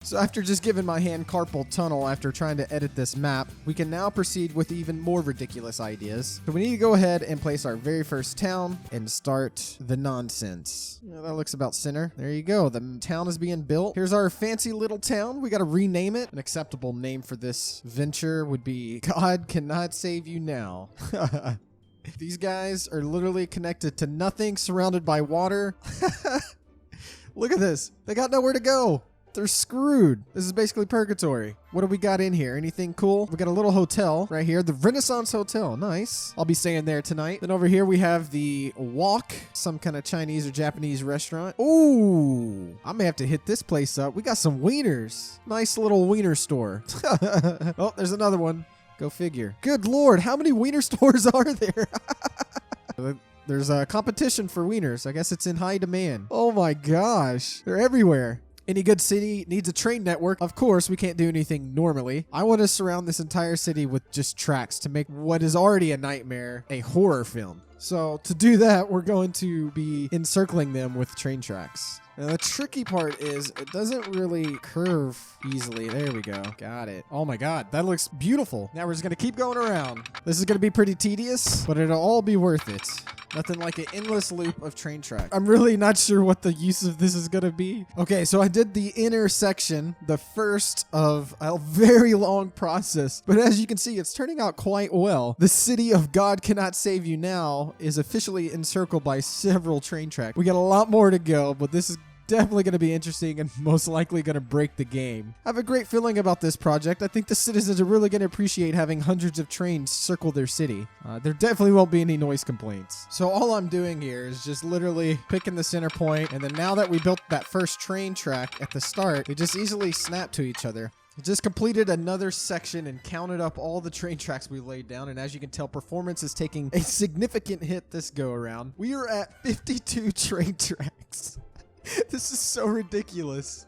So after just giving my hand carpal tunnel after trying to edit this map, we can now proceed with even more ridiculous ideas. So we need to go ahead and place our very first town and start the nonsense. That looks about center. There you go. The town is being built. Here's our fancy little town. We got to rename it. An acceptable name for this venture would be God Cannot Save You Now. These guys are literally connected to nothing, surrounded by water. Look at this. They got nowhere to go. They're screwed. This is basically purgatory. What do we got in here? Anything cool? We got a little hotel right here. The Renaissance Hotel. Nice. I'll be staying there tonight. Then over here we have the Wok, some kind of Chinese or Japanese restaurant. Ooh, I may have to hit this place up. We got some wieners. Nice little wiener store. Oh, there's another one. Go figure. Good Lord, how many wiener stores are there? There's a competition for wieners. I guess it's in high demand. Oh my gosh, they're everywhere. Any good city needs a train network. Of course, we can't do anything normally. I want to surround this entire city with just tracks to make what is already a nightmare a horror film. So to do that, we're going to be encircling them with train tracks. Now, the tricky part is it doesn't really curve easily. There we go. Got it. Oh my God, that looks beautiful. Now we're just going to keep going around. This is going to be pretty tedious, but it'll all be worth it. Nothing like an endless loop of train track. I'm really not sure what the use of this is going to be. Okay, so I did the inner section, the first of a very long process. But as you can see, it's turning out quite well. The city of God Cannot Save You Now is officially encircled by several train tracks. We got a lot more to go, but this is definitely going to be interesting and most likely going to break the game. I have a great feeling about this project. I think the citizens are really going to appreciate having hundreds of trains circle their city. There definitely won't be any noise complaints. So all I'm doing here is just literally picking the center point, and then now that we built that first train track at the start, they just easily snap to each other. I just completed another section and counted up all the train tracks we laid down, and as you can tell, performance is taking a significant hit this go around. We are at 52 train tracks. This is so ridiculous.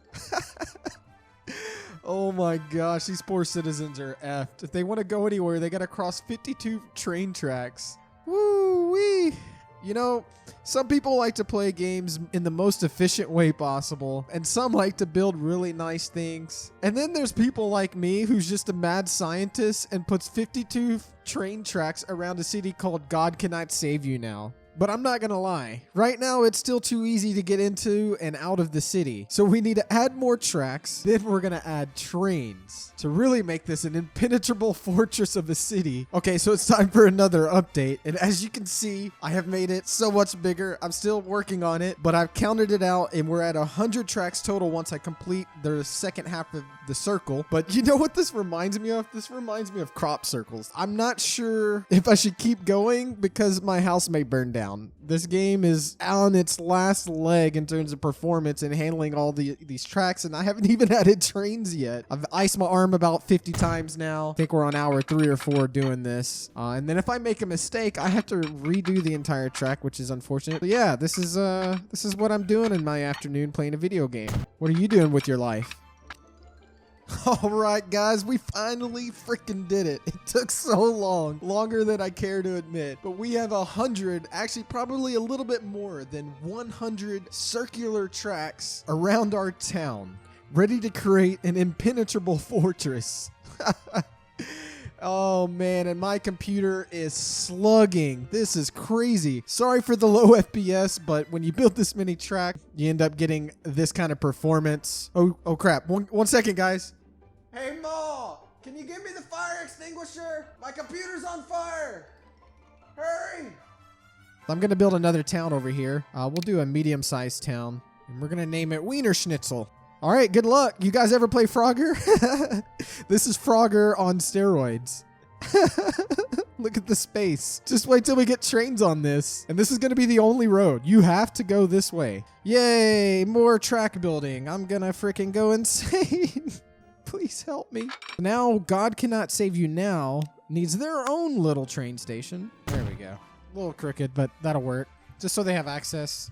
Oh my gosh, these poor citizens are effed. If they want to go anywhere, they got to cross 52 train tracks. Woo-wee. You know, some people like to play games in the most efficient way possible, and some like to build really nice things. And then there's people like me who's just a mad scientist and puts 52 train tracks around a city called God Cannot Save You Now. But I'm not going to lie. Right now, it's still too easy to get into and out of the city. So we need to add more tracks. Then we're going to add trains to really make this an impenetrable fortress of a city. Okay, so it's time for another update. And as you can see, I have made it so much bigger. I'm still working on it, but I've counted it out and we're at 100 tracks total once I complete the second half of the circle. But you know what this reminds me of? This reminds me of crop circles. I'm not sure if I should keep going because my house may burn down. This game is on its last leg in terms of performance and handling all these tracks, and I haven't even added trains yet. I've iced my arm about 50 times now. I think we're on hour 3 or 4 doing this. And then if I make a mistake, I have to redo the entire track, which is unfortunate. But yeah, this is what I'm doing in my afternoon playing a video game. What are you doing with your life? All right, guys, we finally freaking did it. It took so long, longer than I care to admit. But we have 100, actually probably a little bit more than 100 circular tracks around our town, ready to create an impenetrable fortress. Oh man, and my computer is slugging. This is crazy. Sorry for the low FPS, but when you build this many tracks, you end up getting this kind of performance. Oh crap. One second, guys. Hey, Ma, can you give me the fire extinguisher? My computer's on fire. Hurry. I'm going to build another town over here. We'll do a medium-sized town, and we're going to name it Wiener Schnitzel. All right, good luck. You guys ever play Frogger? This is Frogger on steroids. Look at the space. Just wait till we get trains on this. And this is going to be the only road. You have to go this way. Yay, more track building. I'm going to freaking go insane. Please help me. Now, God Cannot Save You Now needs their own little train station. There we go. A little crooked, but that'll work. Just so they have access.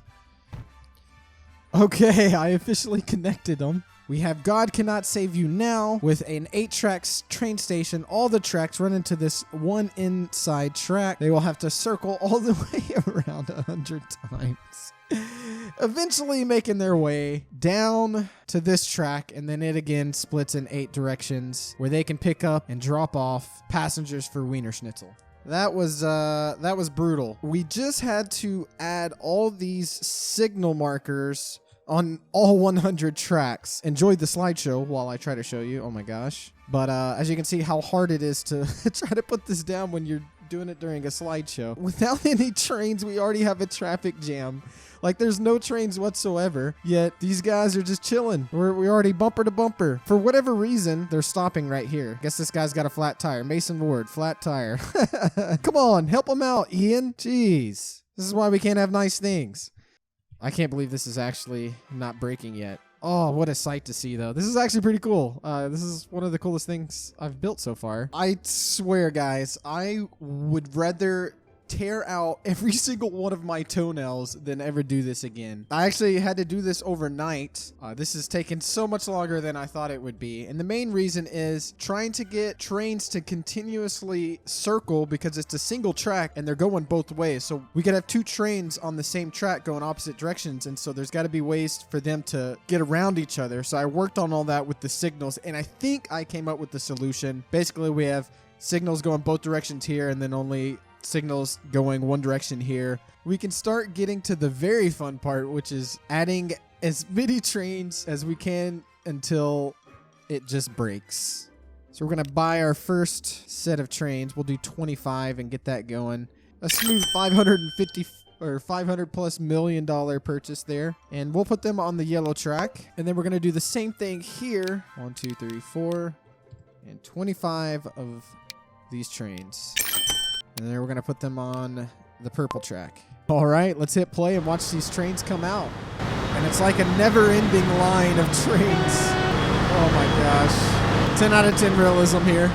Okay, I officially connected them. We have God Cannot Save You Now with an 8-track train station. All the tracks run into this one inside track. They will have to circle all the way around 100 times. eventually making their way down to this track, and then it again splits in 8 directions where they can pick up and drop off passengers for Wiener Schnitzel. That was brutal. We just had to add all these signal markers on all 100 tracks. Enjoy the slideshow while I try to show you. Oh my gosh. But as you can see how hard it is to try to put this down when you're doing it during a slideshow. Without any trains, we already have a traffic jam. Like, there's no trains whatsoever, yet these guys are just chilling. We're already bumper to bumper. For whatever reason, they're stopping right here. Guess this guy's got a flat tire. Mason Ward, flat tire. Come on, help him out, Ian. Jeez. This is why we can't have nice things. I can't believe this is actually not breaking yet. Oh, what a sight to see, though. This is actually pretty cool. This is one of the coolest things I've built so far. I swear, guys, I would rather tear out every single one of my toenails than ever do this again. I actually had to do this overnight. This has taken so much longer than I thought it would be. And the main reason is trying to get trains to continuously circle because it's a single track and they're going both ways. So we could have 2 trains on the same track going opposite directions. And so there's got to be ways for them to get around each other. So I worked on all that with the signals, and I think I came up with the solution. Basically, we have signals going both directions here and then only signals going one direction here. We can start getting to the very fun part, which is adding as many trains as we can until it just breaks. So we're going to buy our first set of trains. We'll do 25 and get that going. A smooth 550 or $500+ million purchase there. And we'll put them on the yellow track. And then we're going to do the same thing here. 1, 2, 3, 4, and 25 of these trains. And then we're going to put them on the purple track. All right, let's hit play and watch these trains come out. And it's like a never-ending line of trains. Oh my gosh. 10 out of 10 realism here.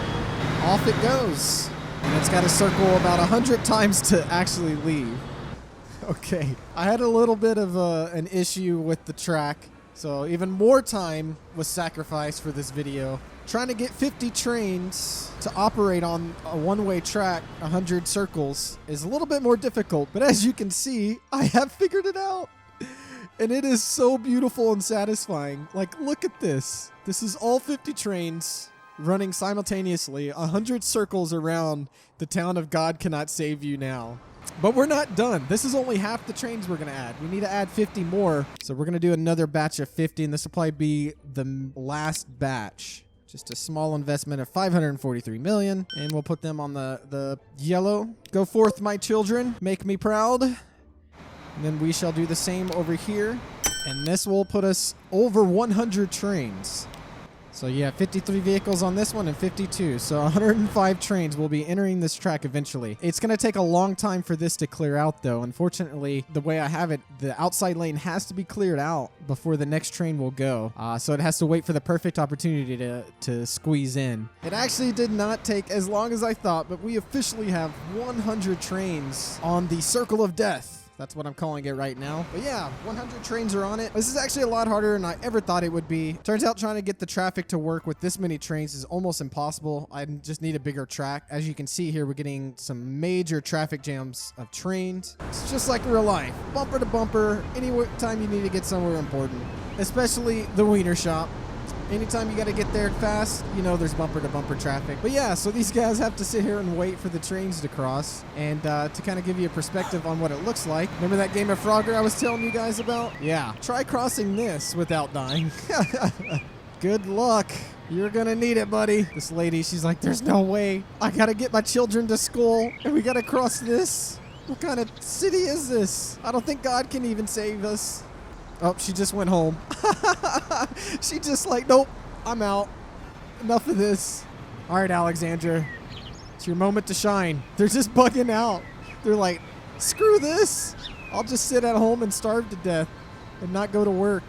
Off it goes. And it's got to circle about 100 times to actually leave. Okay. I had a little bit of an issue with the track, so even more time was sacrificed for this video. Trying to get 50 trains to operate on a one-way track, 100 circles, is a little bit more difficult. But as you can see, I have figured it out. And it is so beautiful and satisfying. Like, look at this. This is all 50 trains running simultaneously, 100 circles around the town of God Cannot Save You Now. But we're not done. This is only half the trains we're going to add. We need to add 50 more. So we're going to do another batch of 50, and this will probably be the last batch. Just a small investment of $543 million, and we'll put them on the yellow. Go forth, my children. Make me proud. And then we shall do the same over here. And this will put us over 100 trains. So yeah, 53 vehicles on this one and 52. So 105 trains will be entering this track eventually. It's going to take a long time for this to clear out, though. Unfortunately, the way I have it, the outside lane has to be cleared out before the next train will go. So it has to wait for the perfect opportunity to squeeze in. It actually did not take as long as I thought, but we officially have 100 trains on the Circle of Death. That's what I'm calling it right now. But yeah, 100 trains are on it. This is actually a lot harder than I ever thought it would be. Turns out trying to get the traffic to work with this many trains is almost impossible. I just need a bigger track. As you can see here, we're getting some major traffic jams of trains. It's just like real life. Bumper to bumper, any time you need to get somewhere important. Especially the Wiener Shop. Anytime you got to get there fast, you know there's bumper to bumper traffic. But yeah, so these guys have to sit here and wait for the trains to cross. And to kind of give you a perspective on what it looks like. Remember that game of Frogger I was telling you guys about? Yeah. Try crossing this without dying. Good luck. You're going to need it, buddy. This lady, she's like, there's no way. I got to get my children to school. And we got to cross this. What kind of city is this? I don't think God can even save us. Oh, she just went home. She just like, nope, I'm out. Enough of this. All right, Alexandra. It's your moment to shine. They're just bugging out. They're like, screw this. I'll just sit at home and starve to death and not go to work.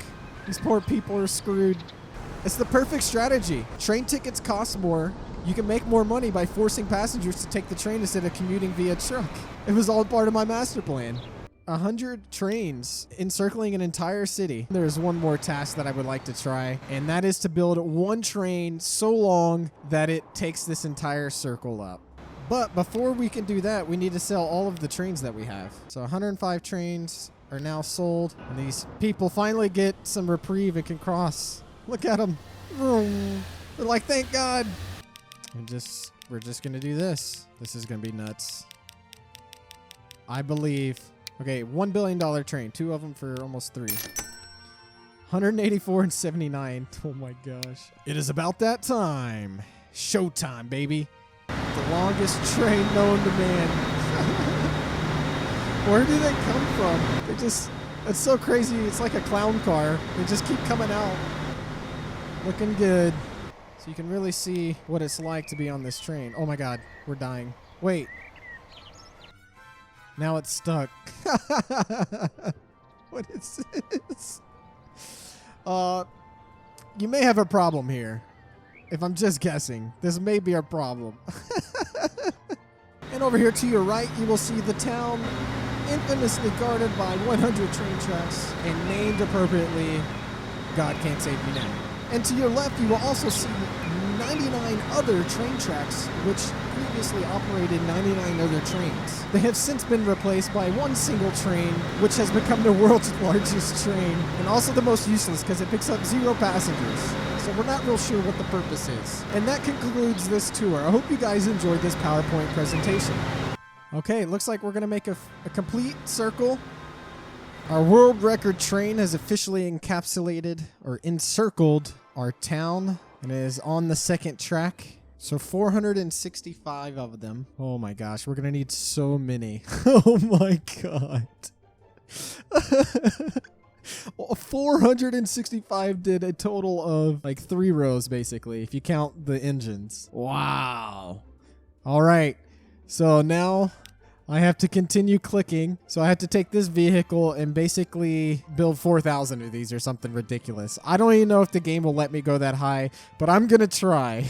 These poor people are screwed. It's the perfect strategy. Train tickets cost more. You can make more money by forcing passengers to take the train instead of commuting via truck. It was all part of my master plan. 100 trains encircling an entire city. There's one more task that I would like to try, and that is to build one train so long that it takes this entire circle up. But before we can do that, we need to sell all of the trains that we have. So 105 trains, are now sold. And these people finally get some reprieve and can cross. Look at them. They're like, thank God. We're just going to do this. This is going to be nuts. I believe. Okay, $1 billion train. 2 of them for almost 3. 184 and 79. Oh my gosh. It is about that time. Showtime, baby. The longest train known to man. Where do they come from? They just, it's so crazy. It's like a clown car. They just keep coming out. Looking good. So you can really see what it's like to be on this train. Oh my God, we're dying. Wait. Now it's stuck. What is this? You may have a problem here. If I'm just guessing, this may be a problem. And over here to your right, you will see the town infamously guarded by 100 train tracks and named appropriately, God Can't Save Me Now. And to your left, you will also see 99 other train tracks, which previously operated 99 other trains. They have since been replaced by one single train, which has become the world's largest train, and also the most useless because it picks up 0 passengers. So we're not real sure what the purpose is. And that concludes this tour. I hope you guys enjoyed this PowerPoint presentation. Okay, it looks like we're going to make a complete circle. Our world record train has officially encapsulated or encircled our town and it is on the second track. So 465 of them. Oh my gosh, we're going to need so many. Oh my God. 465 did a total of like 3 rows basically, if you count the engines. Wow. All right. So now I have to continue clicking. So I have to take this vehicle and basically build 4,000 of these or something ridiculous. I don't even know if the game will let me go that high, but I'm going to try.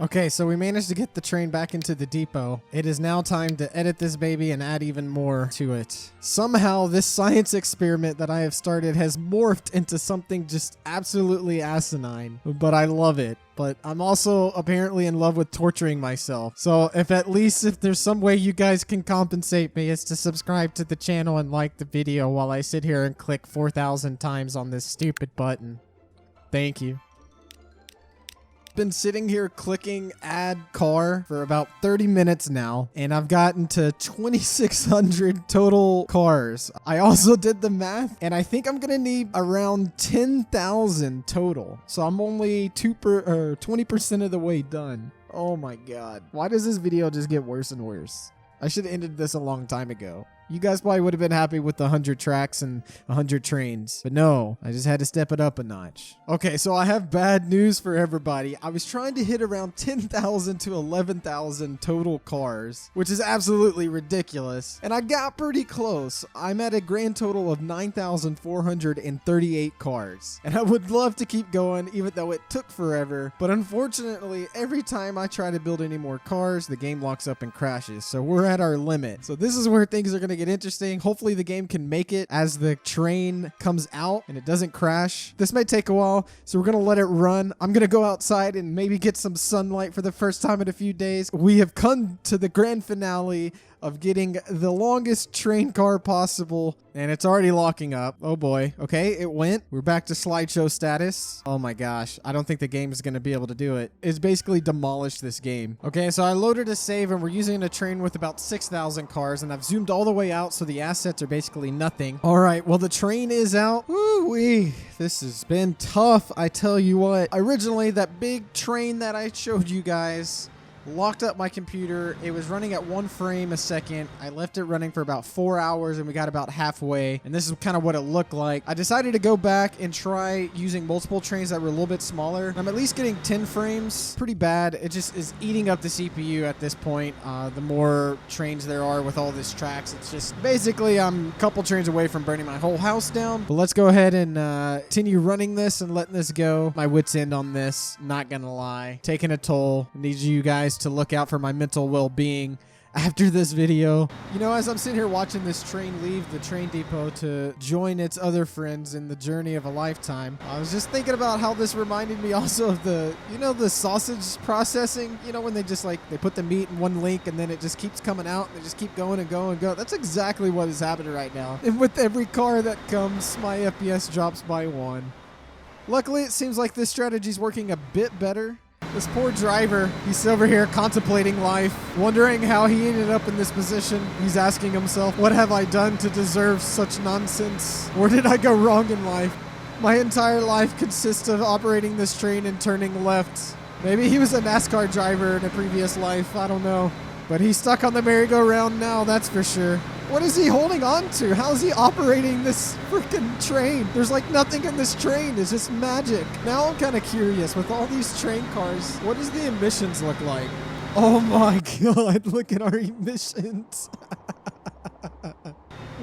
Okay, so we managed to get the train back into the depot. It is now time to edit this baby and add even more to it. Somehow this science experiment that I have started has morphed into something just absolutely asinine, but I love it. But I'm also apparently in love with torturing myself. So if there's some way you guys can compensate me, it's to subscribe to the channel and like the video while I sit here and click 4,000 times on this stupid button. Thank you. Been sitting here clicking add car for about 30 minutes now, and I've gotten to 2,600 total cars. I also did the math, and I think I'm gonna need around 10,000 total. So I'm only 20% of the way done. Oh my God. Why does this video just get worse and worse? I should have ended this a long time ago. You guys probably would have been happy with the 100 tracks and 100 trains. But no, I just had to step it up a notch. Okay, so I have bad news for everybody. I was trying to hit around 10,000 to 11,000 total cars, which is absolutely ridiculous. And I got pretty close. I'm at a grand total of 9,438 cars. And I would love to keep going, even though it took forever. But unfortunately, every time I try to build any more cars, the game locks up and crashes. So we're at our limit. So this is where things are going to get interesting. Hopefully the game can make it as the train comes out and it doesn't crash. This may take a while, so we're going to let it run. I'm going to go outside and maybe get some sunlight for the first time in a few days. We have come to the grand finale of getting the longest train car possible, and it's already locking up. Oh boy. Okay, it went. We're back to slideshow status. Oh my gosh. I don't think the game is going to be able to do it. It's basically demolished this game. Okay, so I loaded a save, and we're using a train with about 6,000 cars, and I've zoomed all the way out, so the assets are basically nothing. All right, well, the train is out. Woo-wee. This has been tough, I tell you what. Originally, that big train that I showed you guys locked up my computer. It was running at 1 frame a second. I left it running for about 4 hours and we got about halfway, and this is kind of what it looked like. I decided to go back and try using multiple trains that were a little bit smaller. I'm at least getting 10 frames. Pretty bad. It just is eating up the CPU at this point. The more trains there are with all these tracks, it's just basically I'm a couple trains away from burning my whole house down. But let's go ahead and continue running this and letting this go. My wit's end on this, not gonna lie. Taking a toll. I need you guys to look out for my mental well-being after this video. You know, as I'm sitting here watching this train leave the train depot to join its other friends in the journey of a lifetime, I was just thinking about how this reminded me also of the sausage processing, when they just they put the meat in one link and then it just keeps coming out and they just keep going and going and going. That's exactly what is happening right now. And with every car that comes, my FPS drops by 1. Luckily, it seems like this strategy is working a bit better. This poor driver, he's over here contemplating life, wondering how he ended up in this position. He's asking himself, what have I done to deserve such nonsense? Where did I go wrong in life? My entire life consists of operating this train and turning left. Maybe he was a NASCAR driver in a previous life, I don't know. But he's stuck on the merry-go-round now, that's for sure. What is he holding on to? How is he operating this freaking train? There's nothing in this train. It's just magic. Now I'm kind of curious. With all these train cars, what does the emissions look like? Oh my God, look at our emissions.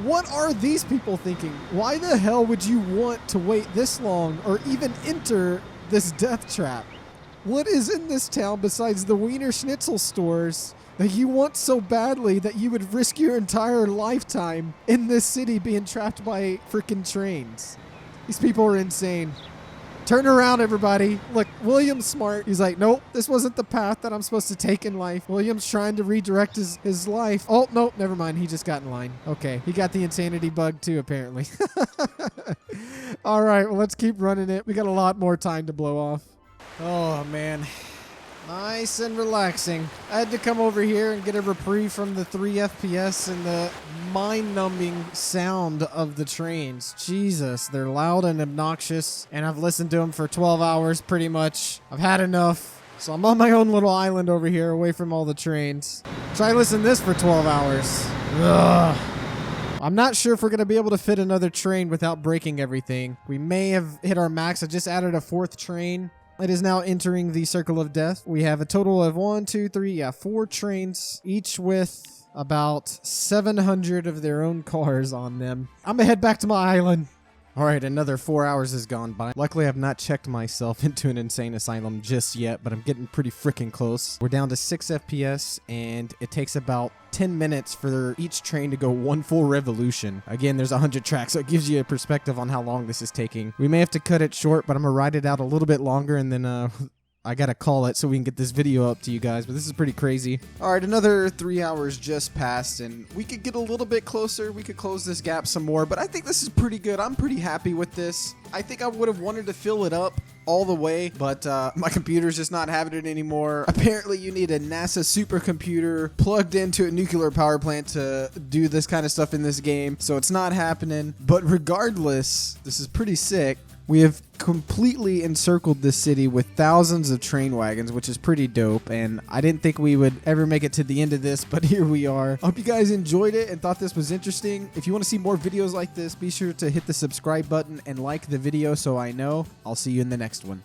What are these people thinking? Why the hell would you want to wait this long or even enter this death trap? What is in this town besides the Wiener Schnitzel stores that you want so badly that you would risk your entire lifetime in this city being trapped by freaking trains? These people are insane. Turn around, everybody. Look, William's smart. He's like, nope, this wasn't the path that I'm supposed to take in life. William's trying to redirect his life. Oh, nope, never mind. He just got in line. Okay, he got the insanity bug too, apparently. All right, well, let's keep running it. We got a lot more time to blow off. Oh, man. Nice and relaxing. I had to come over here and get a reprieve from the 3 FPS and the mind-numbing sound of the trains. Jesus, they're loud and obnoxious, and I've listened to them for 12 hours pretty much. I've had enough. So I'm on my own little island over here away from all the trains. Try listening to this for 12 hours. Ugh. I'm not sure if we're going to be able to fit another train without breaking everything. We may have hit our max. I just added a 4th train. It is now entering the circle of death. We have a total of 4 trains, each with about 700 of their own cars on them. I'm gonna head back to my island. All right, another 4 hours has gone by. Luckily, I've not checked myself into an insane asylum just yet, but I'm getting pretty freaking close. We're down to 6 FPS, and it takes about 10 minutes for each train to go 1 full revolution. Again, there's 100 tracks, so it gives you a perspective on how long this is taking. We may have to cut it short, but I'm gonna ride it out a little bit longer, and then I gotta call it so we can get this video up to you guys, but this is pretty crazy. All right, another 3 hours just passed, and we could get a little bit closer. We could close this gap some more, but I think this is pretty good. I'm pretty happy with this. I think I would have wanted to fill it up all the way, but my computer's just not having it anymore. Apparently, you need a NASA supercomputer plugged into a nuclear power plant to do this kind of stuff in this game, so it's not happening. But regardless, this is pretty sick. We have completely encircled this city with thousands of train wagons, which is pretty dope, and I didn't think we would ever make it to the end of this, but here we are. I hope you guys enjoyed it and thought this was interesting. If you want to see more videos like this, be sure to hit the subscribe button and like the video so I know. I'll see you in the next one.